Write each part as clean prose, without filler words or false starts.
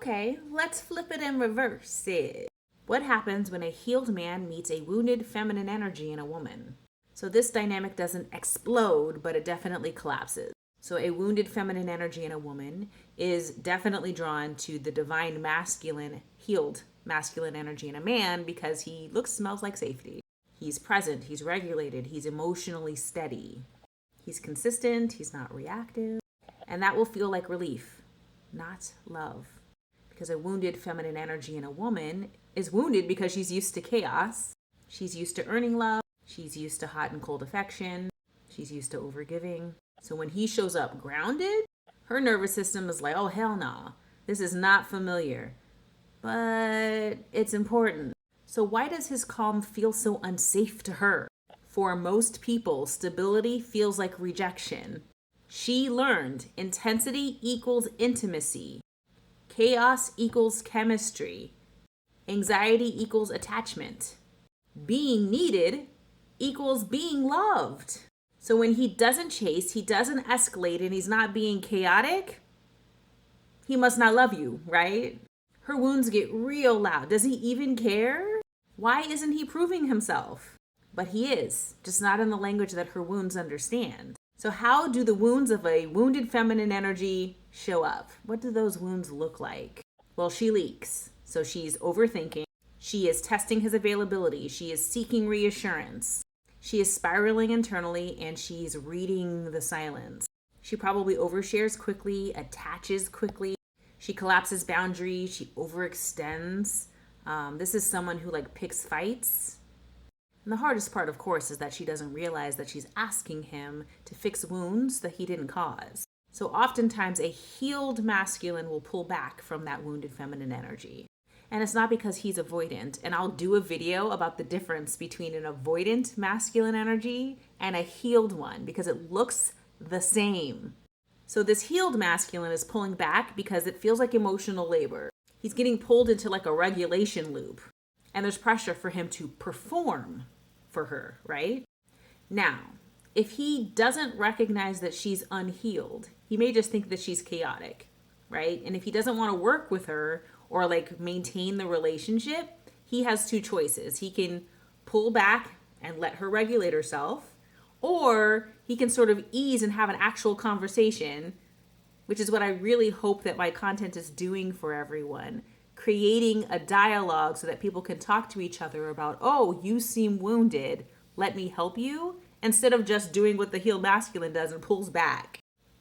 Okay, let's flip it and reverse it. What happens when a healed man meets a wounded feminine energy in a woman? So this dynamic doesn't explode, but it definitely collapses. So a wounded feminine energy in a woman is definitely drawn to the divine masculine, healed masculine energy in a man because he looks, smells like safety. He's present, he's regulated, he's emotionally steady. He's consistent, he's not reactive, and that will feel like relief, not love. Because a wounded feminine energy in a woman is wounded because she's used to chaos. She's used to earning love. She's used to hot and cold affection. She's used to overgiving. So when he shows up grounded, her nervous system is like, oh, hell no. This is not familiar. But it's important. So why does his calm feel so unsafe to her? For most people, stability feels like rejection. She learned intensity equals intimacy. Chaos equals chemistry. Anxiety equals attachment. Being needed equals being loved. So when he doesn't chase, he doesn't escalate, and he's not being chaotic, he must not love you, right? Her wounds get real loud. Does he even care? Why isn't he proving himself? But he is, just not in the language that her wounds understand. So how do the wounds of a wounded feminine energy show up? What do those wounds look like? Well, she leaks. So she's overthinking. She is testing his availability. She is seeking reassurance. She is spiraling internally, and she's reading the silence. She probably overshares quickly, attaches quickly. She collapses boundaries. She overextends. This is someone who picks fights. And the hardest part, of course, is that she doesn't realize that she's asking him to fix wounds that he didn't cause. So oftentimes a healed masculine will pull back from that wounded feminine energy. And it's not because he's avoidant. And I'll do a video about the difference between an avoidant masculine energy and a healed one because it looks the same. So this healed masculine is pulling back because it feels like emotional labor. He's getting pulled into a regulation loop. And there's pressure for him to perform for her, right? Now, if he doesn't recognize that she's unhealed, he may just think that she's chaotic, right? And if he doesn't want to work with her or maintain the relationship, he has two choices. He can pull back and let her regulate herself, or he can sort of ease and have an actual conversation, which is what I really hope that my content is doing for everyone. Creating a dialogue so that people can talk to each other about, oh, you seem wounded, let me help you, instead of just doing what the healed masculine does and pulls back.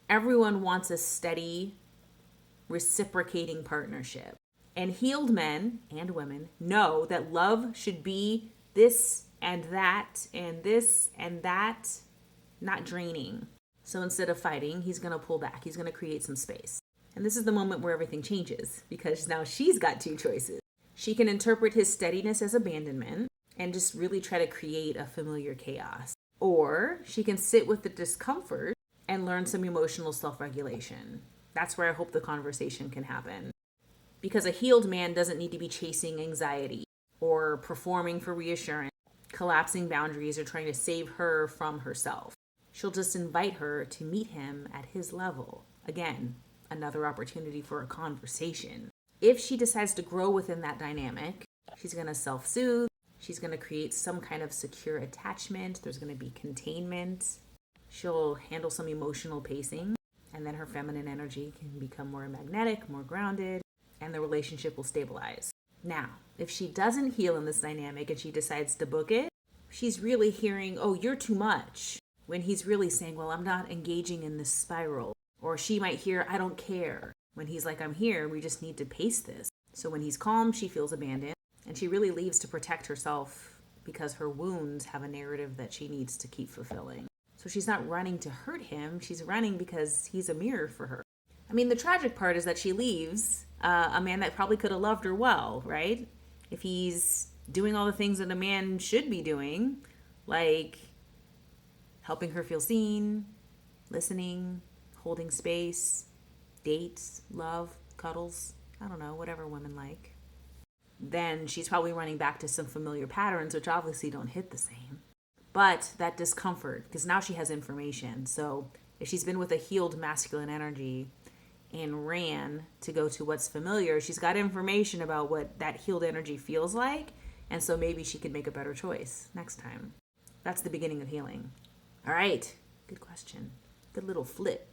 Everyone wants a steady, reciprocating partnership. And healed men and women know that love should be this and that and this and that, not draining. So instead of fighting, he's going to pull back. He's going to create some space. And this is the moment where everything changes because now she's got two choices. She can interpret his steadiness as abandonment and just really try to create a familiar chaos. Or she can sit with the discomfort and learn some emotional self-regulation. That's where I hope the conversation can happen. Because a healed man doesn't need to be chasing anxiety or performing for reassurance, collapsing boundaries, or trying to save her from herself. She'll just invite her to meet him at his level. Again, another opportunity for a conversation. If she decides to grow within that dynamic, she's going to self-soothe. She's going to create some kind of secure attachment. There's going to be containment. She'll handle some emotional pacing. And then her feminine energy can become more magnetic, more grounded, and the relationship will stabilize. Now, if she doesn't heal in this dynamic and she decides to book it, she's really hearing, oh, you're too much, when he's really saying, well, I'm not engaging in this spiral. Or she might hear, I don't care, when he's like, I'm here, we just need to pace this. So when he's calm, she feels abandoned, and she really leaves to protect herself because her wounds have a narrative that she needs to keep fulfilling. So she's not running to hurt him, she's running because he's a mirror for her. I mean, the tragic part is that she leaves a man that probably could have loved her well, right? If he's doing all the things that a man should be doing, like helping her feel seen, listening, holding space, dates, love, cuddles, I don't know, whatever women like, then she's probably running back to some familiar patterns, which obviously don't hit the same. But that discomfort, because now she has information. So if she's been with a healed masculine energy, and ran to go to what's familiar, she's got information about what that healed energy feels like. And so maybe she could make a better choice next time. That's the beginning of healing. All right. Good question. Good little flip.